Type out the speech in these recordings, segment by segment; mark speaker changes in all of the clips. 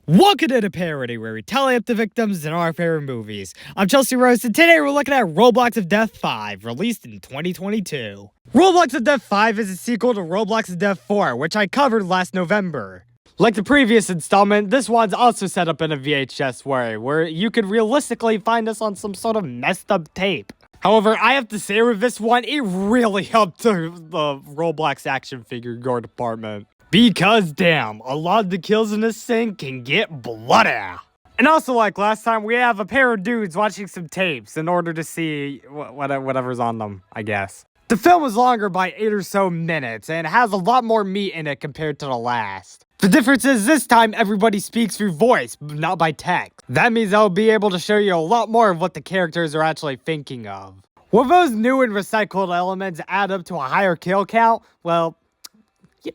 Speaker 1: Welcome to the Parody, where we tally up the victims in our favorite movies. I'm Chelsea Rose, and today we're looking at Roblox of Death 5, released in 2022. Roblox of Death 5 is a sequel to Roblox of Death 4, which I covered last November. Like the previous installment, this one's also set up in a VHS way, where you could realistically find us on some sort of messed up tape. However, I have to say with this one, it really helped the Roblox action figure gore department. Because damn, a lot of the kills in this thing can get bloody. And also, like last time, we have a pair of dudes watching some tapes in order to see whatever's on them, I guess. The film was longer by 8 or so minutes, and has a lot more meat in it compared to the last. The difference is this time everybody speaks through voice, not by text. That means I'll be able to show you a lot more of what the characters are actually thinking of. Will those new and recycled elements add up to a higher kill count? Well,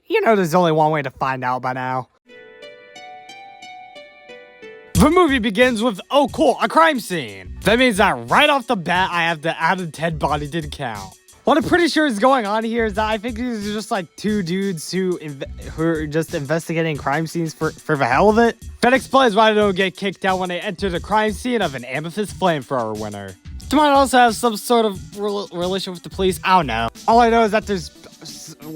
Speaker 1: you know there's only one way to find out by now. The movie begins with, oh cool, a crime scene. That means that right off the bat, I have to add a dead body to the count. What I'm pretty sure is going on here is that I think these are just like two dudes who are just investigating crime scenes for the hell of it. That explains why they don't get kicked out when they enter the crime scene of an amethyst flamethrower winner. They might also have some sort of relation with the police, I don't know. All I know is that there's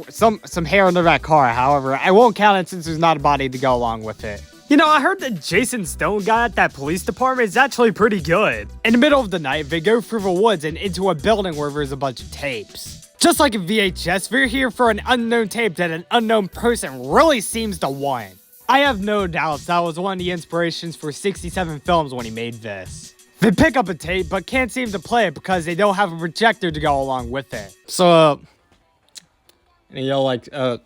Speaker 1: some hair under that car. However, I won't count it since there's not a body to go along with it. You know, I heard that Jason Stone guy at that police department is actually pretty good. In the middle of the night, they go through the woods and into a building where there's a bunch of tapes. Just like in VHS, we're here for an unknown tape that an unknown person really seems to want. I have no doubts that was one of the inspirations for 67 films when he made this. They pick up a tape, but can't seem to play it because they don't have a projector to go along with it. So,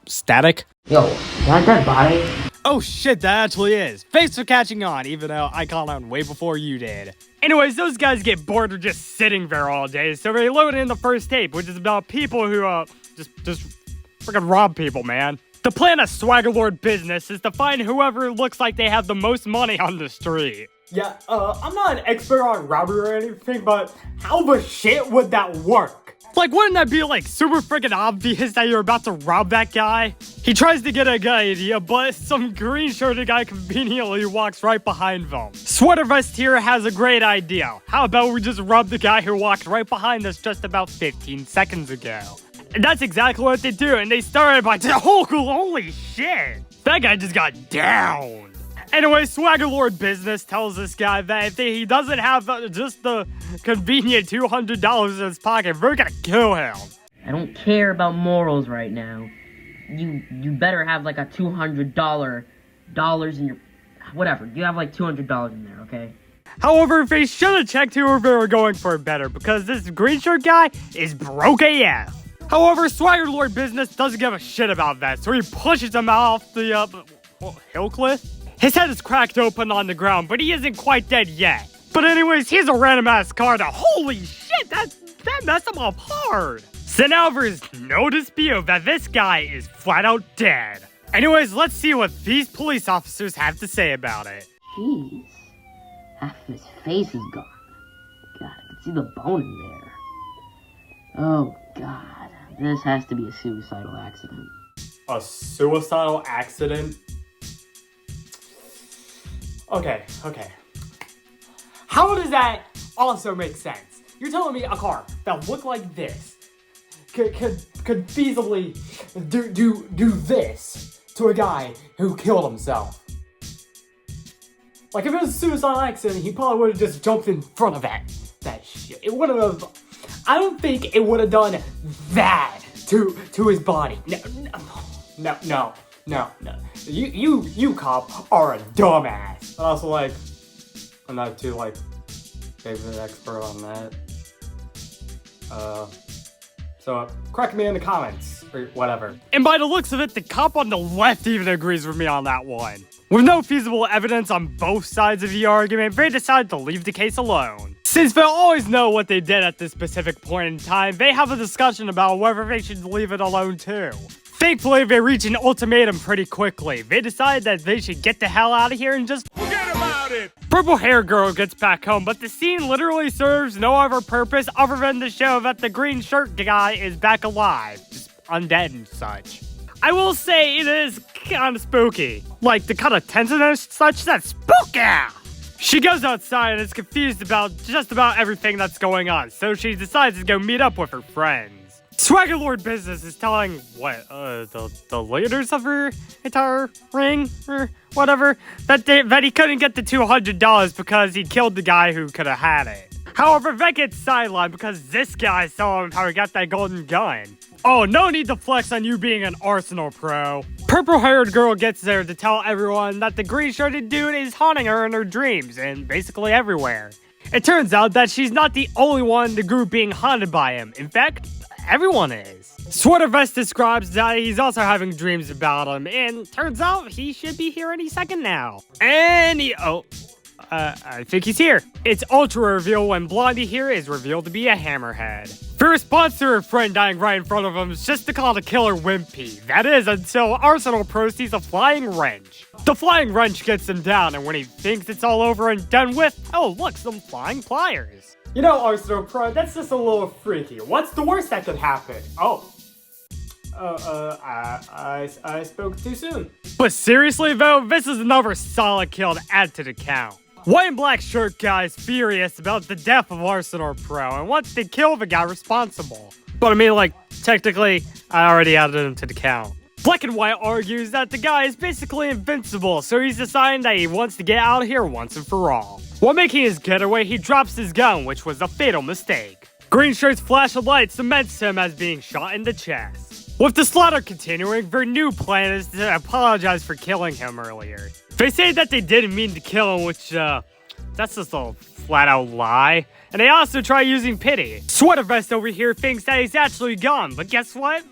Speaker 1: static?
Speaker 2: Yo, is that dead body?
Speaker 1: Oh shit, that actually is. Thanks for catching on, even though I caught on way before you did. Anyways, those guys get bored of just sitting there all day, so they load in the first tape, which is about people who, just freaking rob people, man. The plan of Swagger Lord business is to find whoever looks like they have the most money on the street. Yeah, I'm not an expert on robbery or anything, but how the shit would that work? Like, wouldn't that be, like, super freaking obvious that you're about to rob that guy? He tries to get a good idea, but some green-shirted guy conveniently walks right behind them. Sweater Vest here has a great idea. How about we just rob the guy who walked right behind us just about 15 seconds ago? And that's exactly what they do, and they started by holy shit! That guy just got down! Anyway, Swagger Lord Business tells this guy that if he doesn't have just the convenient $200 in his pocket, we're gonna kill him.
Speaker 2: I don't care about morals right now. You better have like a $200 in your... Whatever, you have like $200 in there, okay?
Speaker 1: However, they should have checked who they were going for better, because this green shirt guy is broke AF. However, Swagger Lord Business doesn't give a shit about that, so he pushes him off the, hill cliff? His head is cracked open on the ground, but he isn't quite dead yet. But anyways, here's a random ass car that, holy shit, that messed him up hard. So now there's no dispute that this guy is flat out dead. Anyways, let's see what these police officers have to say about it.
Speaker 2: Jeez, half of his face is gone. God, I can see the bone in there. Oh God, this has to be a suicidal accident.
Speaker 1: A suicidal accident? Okay. How does that also make sense? You're telling me a car that looked like this could feasibly do this to a guy who killed himself? Like, if it was a suicidal accident, he probably would have just jumped in front of that shit. It wouldn't have... I don't think it would have done that to his body. No. You cop are a dumbass. But also, like, I'm not too, favorite expert on that. So correct me in the comments, or whatever. And by the looks of it, the cop on the left even agrees with me on that one. With no feasible evidence on both sides of the argument, they decide to leave the case alone. Since they'll always know what they did at this specific point in time, they have a discussion about whether they should leave it alone too. Thankfully, they reach an ultimatum pretty quickly. They decide that they should get the hell out of here and just forget about it! Purple hair girl gets back home, but the scene literally serves no other purpose other than to show that the green shirt guy is back alive, just undead and such. I will say it is kind of spooky. Like the kind of tension and such, that's spooky! She goes outside and is confused about just about everything that's going on, so she decides to go meet up with her friends. Swagger Lord Business is telling, the leaders of her entire ring, or whatever, that he couldn't get the $200 because he killed the guy who could have had it. However, Vet gets sidelined because this guy saw him how he got that golden gun. Oh, no need to flex on you being an Arsenal pro. Purple-haired girl gets there to tell everyone that the green-shirted dude is haunting her in her dreams and basically everywhere. It turns out that she's not the only one in the group being haunted by him. In fact, everyone is. Sweater Vest describes that he's also having dreams about him, and turns out he should be here any second now. And I think he's here. It's ultra reveal when Blondie here is revealed to be a hammerhead. For response to her friend dying right in front of him is just to call the killer wimpy. That is until Arsenal Pro sees a flying wrench. The flying wrench gets him down, and when he thinks it's all over and done with, oh look, some flying pliers. You know, Arsenal Pro, that's just a little freaky. What's the worst that could happen? I spoke too soon. But seriously though, this is another solid kill to add to the count. White and black shirt guy is furious about the death of Arsenal Pro and wants to kill the guy responsible. But I mean, like, technically, I already added him to the count. Black and white argues that the guy is basically invincible, so he's deciding that he wants to get out of here once and for all. While making his getaway, he drops his gun, which was a fatal mistake. Green shirt's flash of light cements him as being shot in the chest. With the slaughter continuing, their new plan is to apologize for killing him earlier. They say that they didn't mean to kill him, which, that's just a flat-out lie. And they also try using pity. Sweater Vest over here thinks that he's actually gone, but guess what?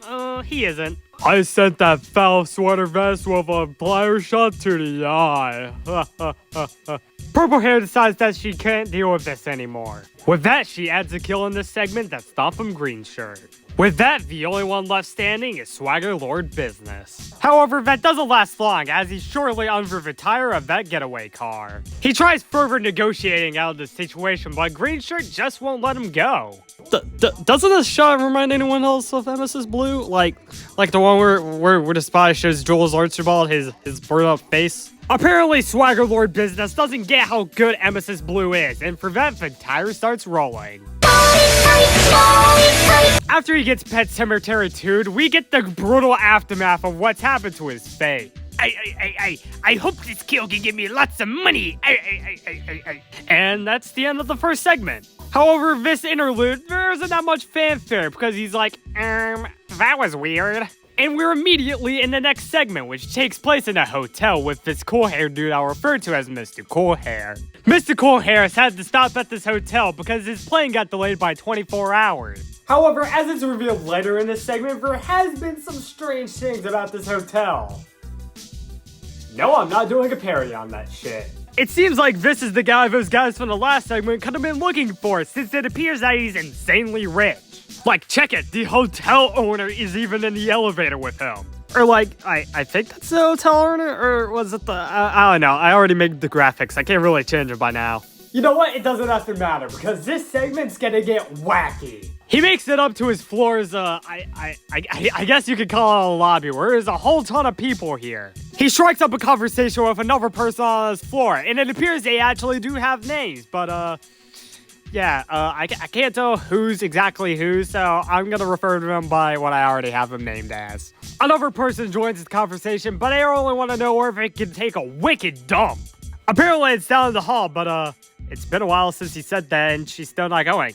Speaker 1: He isn't. I sent that foul Sweater Vest with a plier shot to the eye. Purple Hair decides that she can't deal with this anymore. With that, she adds a kill in this segment that's not from Green Shirt. With that, the only one left standing is Swagger Lord Business. However, that doesn't last long, as he's shortly under the tire of that getaway car. He tries further negotiating out of the situation, but Green Shirt just won't let him go. Doesn't this shot remind anyone else of Emesis Blue? Like the one where the spy shows Jules Archibald his burned up face? Apparently, Swagger Lord Business doesn't get how good Emesis Blue is, and for that, the tire starts rolling. After he gets Pet Cemetery 2'd, we get the brutal aftermath of what's happened to his fate. I hope this kill can give me lots of money. And that's the end of the first segment. However, this interlude, there isn't that much fanfare because he's like, that was weird. And we're immediately in the next segment, which takes place in a hotel with this cool hair dude I'll refer to as Mr. Cool Hair. Mr. Cool Hair has had to stop at this hotel because his plane got delayed by 24 hours. However, as it's revealed later in this segment, there has been some strange things about this hotel. No, I'm not doing a parody on that shit. It seems like this is the guy those guys from the last segment could have been looking for, since it appears that he's insanely rich. Like, check it, the hotel owner is even in the elevator with him. Or like, I think that's the hotel owner, or was it the, I don't know, I already made the graphics, I can't really change it by now. You know what, it doesn't have to matter, because this segment's gonna get wacky. He makes it up to his floor's, I guess you could call it a lobby, where there's a whole ton of people here. He strikes up a conversation with another person on his floor, and it appears they actually do have names, but, yeah, I can't tell who's exactly who, so I'm gonna refer to them by what I already have them named as. Another person joins the conversation, but they only want to know where they can take a wicked dump. Apparently it's down the hall, but it's been a while since he said that, and she's still not going.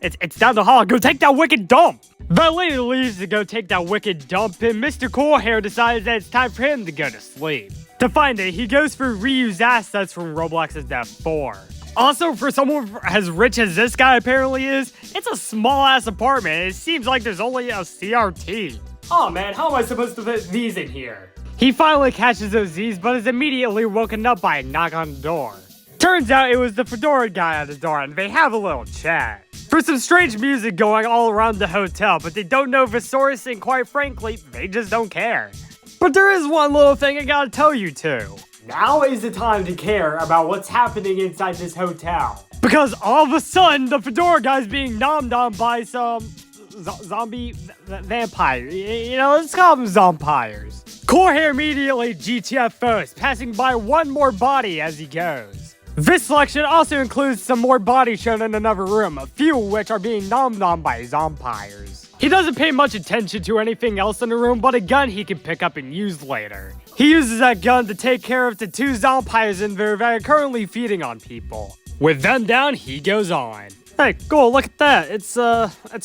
Speaker 1: It's down the hall, go take that wicked dump! The lady leaves to go take that wicked dump, and Mr. Cool Hair decides that it's time for him to go to sleep. To find it, he goes for reused assets from Roblox's Death 4. Also, for someone as rich as this guy apparently is, it's a small-ass apartment, and it seems like there's only a CRT. Oh man, how am I supposed to fit these in here? He finally catches those Z's, but is immediately woken up by a knock on the door. Turns out it was the fedora guy at the door, and they have a little chat. There's some strange music going all around the hotel, but they don't know the source, and quite frankly, they just don't care. But there is one little thing I gotta tell you too. Now is the time to care about what's happening inside this hotel. Because all of a sudden, the fedora guy's being nommed on by some zombie vampire. You know, let's call them zompires. Corhair immediately GTFOs, passing by one more body as he goes. This selection also includes some more bodies shown in another room, a few of which are being nom-nommed by zompires. He doesn't pay much attention to anything else in the room but a gun he can pick up and use later. He uses that gun to take care of the 2 zompires in there that are currently feeding on people. With them down, he goes on. Hey, cool, look at that. It's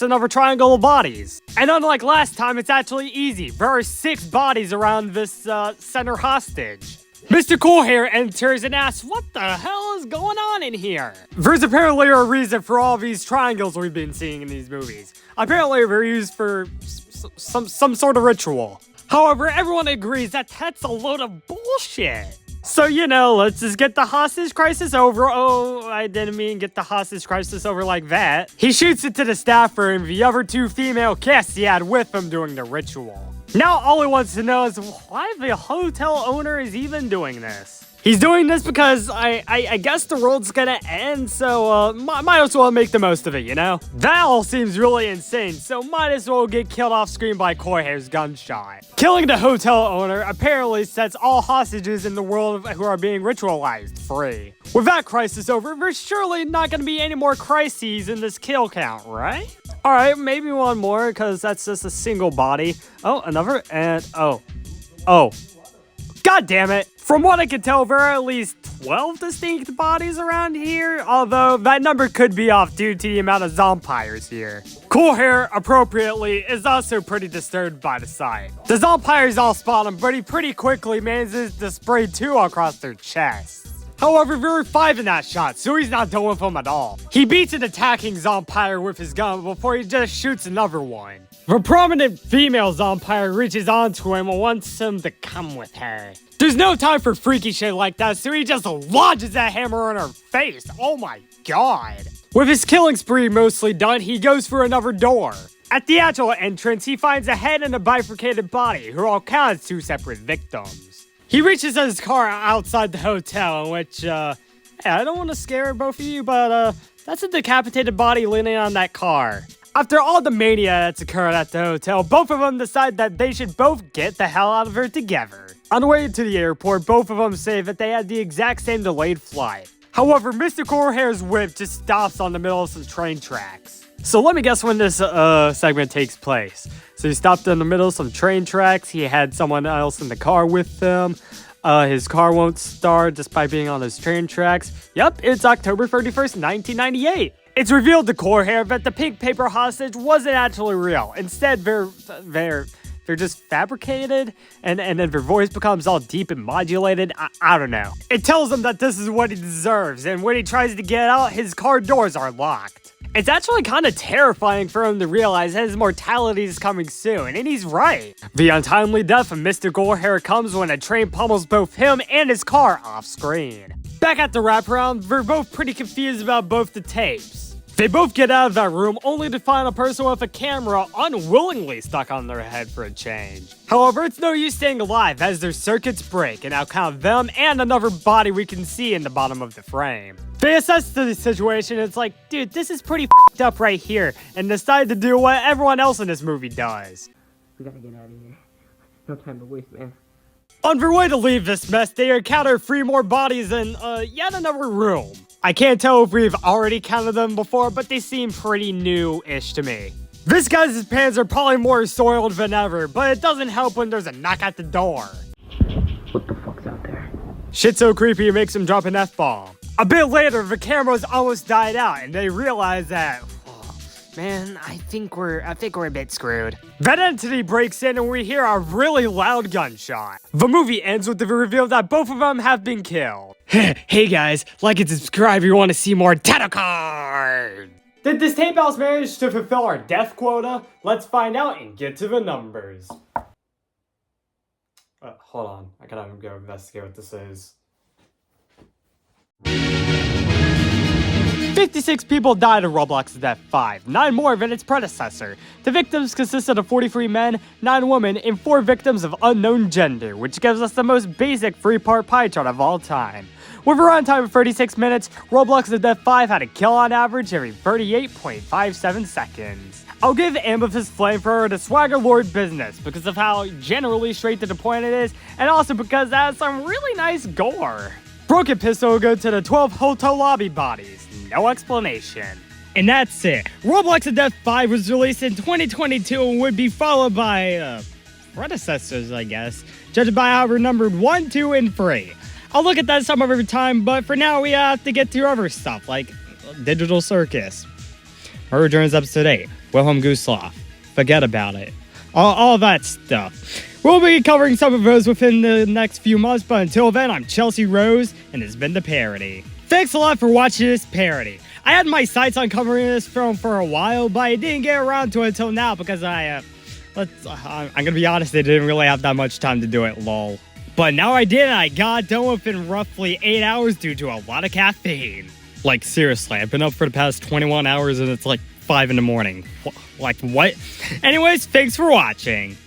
Speaker 1: another triangle of bodies. And unlike last time, it's actually easy. There are 6 bodies around this, center hostage. Mr. Coolhair enters and asks, what the hell is going on in here? There's apparently a reason for all these triangles we've been seeing in these movies. Apparently they're used for some sort of ritual. However, everyone agrees that that's a load of bullshit. So, you know, let's just get the hostage crisis over. Oh, I didn't mean get the hostage crisis over like that. He shoots it to the staffer and the other 2 female guests he had with him during the ritual. Now all he wants to know is why the hotel owner is even doing this. He's doing this because I guess the world's gonna end, so might as well make the most of it, you know? That all seems really insane, so might as well get killed off screen by Corhair's gunshot. Killing the hotel owner apparently sets all hostages in the world who are being ritualized free. With that crisis over, there's surely not gonna be any more crises in this kill count, right? Alright, maybe one more, because that's just a single body. Oh, another, and oh. God damn it! From what I can tell, there are at least 12 distinct bodies around here, although that number could be off due to the amount of zompires here. Coolhair, appropriately, is also pretty disturbed by the sight. The zompires all spot him, but he pretty quickly manages to spray 2 across their chests. However, there were 5 in that shot, so he's not done with them at all. He beats an attacking zompire with his gun before he just shoots another one. The prominent female zompire reaches onto him and wants him to come with her. There's no time for freaky shit like that, so he just lodges that hammer in her face. Oh my god. With his killing spree mostly done, he goes for another door. At the actual entrance, he finds a head and a bifurcated body, who all count as 2 separate victims. He reaches his car outside the hotel, which, I don't want to scare both of you, but, that's a decapitated body leaning on that car. After all the mania that's occurred at the hotel, both of them decide that they should both get the hell out of here together. On the way to the airport, both of them say that they had the exact same delayed flight. However, Mr. Coolhair's whip just stops on the middle of some train tracks. So let me guess when this segment takes place. So he stopped in the middle of some train tracks, he had someone else in the car with him. His car won't start despite being on those train tracks. Yep, it's October 31st, 1998. It's revealed to Coolhair that the pink paper hostage wasn't actually real. Instead, they're just fabricated, and then their voice becomes all deep and modulated. I don't know. It tells him that this is what he deserves, and when he tries to get out, his car doors are locked. It's actually kind of terrifying for him to realize that his mortality is coming soon, and he's right. The untimely death of Mr. Coolhair comes when a train pummels both him and his car off screen. Back at the wraparound, they're both pretty confused about both the tapes. They both get out of that room only to find a person with a camera unwillingly stuck on their head for a change. However, it's no use staying alive as their circuits break and outcount them and another body we can see in the bottom of the frame. They assess the situation and it's like, dude, this is pretty f***ed up right here, and decide to do what everyone else in this movie does.
Speaker 2: We gotta get out of here. No time to waste, man.
Speaker 1: On their way to leave this mess, they encounter 3 more bodies in, yet another room. I can't tell if we've already counted them before, but they seem pretty new-ish to me. This guy's pants are probably more soiled than ever, but it doesn't help when there's a knock at the door.
Speaker 2: What the fuck's out there?
Speaker 1: Shit's so creepy it makes him drop an F-bomb. A bit later, the cameras almost died out, and they realize that, man, I think we're a bit screwed. That entity breaks in and we hear a really loud gunshot. The movie ends with the reveal that both of them have been killed. Hey guys, like and subscribe if you want to see more title cards. Did this tape house manage to fulfill our death quota? Let's find out and get to the numbers. Hold on, I gotta go investigate what this is. 56 people died in Roblox Death 5, 9 more than its predecessor. The victims consisted of 43 men, 9 women, and 4 victims of unknown gender, which gives us the most basic 3-part pie chart of all time. With a runtime of 36 minutes, Roblox Death 5 had a kill on average every 38.57 seconds. I'll give Amethyst's Flamethrower to Swagger Lord Business because of how generally straight to the point it is, and also because it has some really nice gore. Broken Pistol will go to the 12 Hotel Lobby Bodies. No explanation. And that's it. Roblox of Death 5 was released in 2022 and would be followed by, predecessors, I guess, judged by how we're numbered 1, 2, and 3. I'll look at that some other time, but for now we have to get to other stuff, like Digital Circus, Murder Drones Episode 8, Wilhelm Gustloff, forget about it, all that stuff. We'll be covering some of those within the next few months, but until then, I'm Chelsea Rose, and this has been The Parody. Thanks a lot for watching this parody. I had my sights on covering this film for a while, but I didn't get around to it until now because I'm gonna be honest, I didn't really have that much time to do it, lol. But now I did, and I got done within roughly 8 hours due to a lot of caffeine. Like, seriously, I've been up for the past 21 hours and it's like 5 in the morning. Like, what? Anyways, thanks for watching.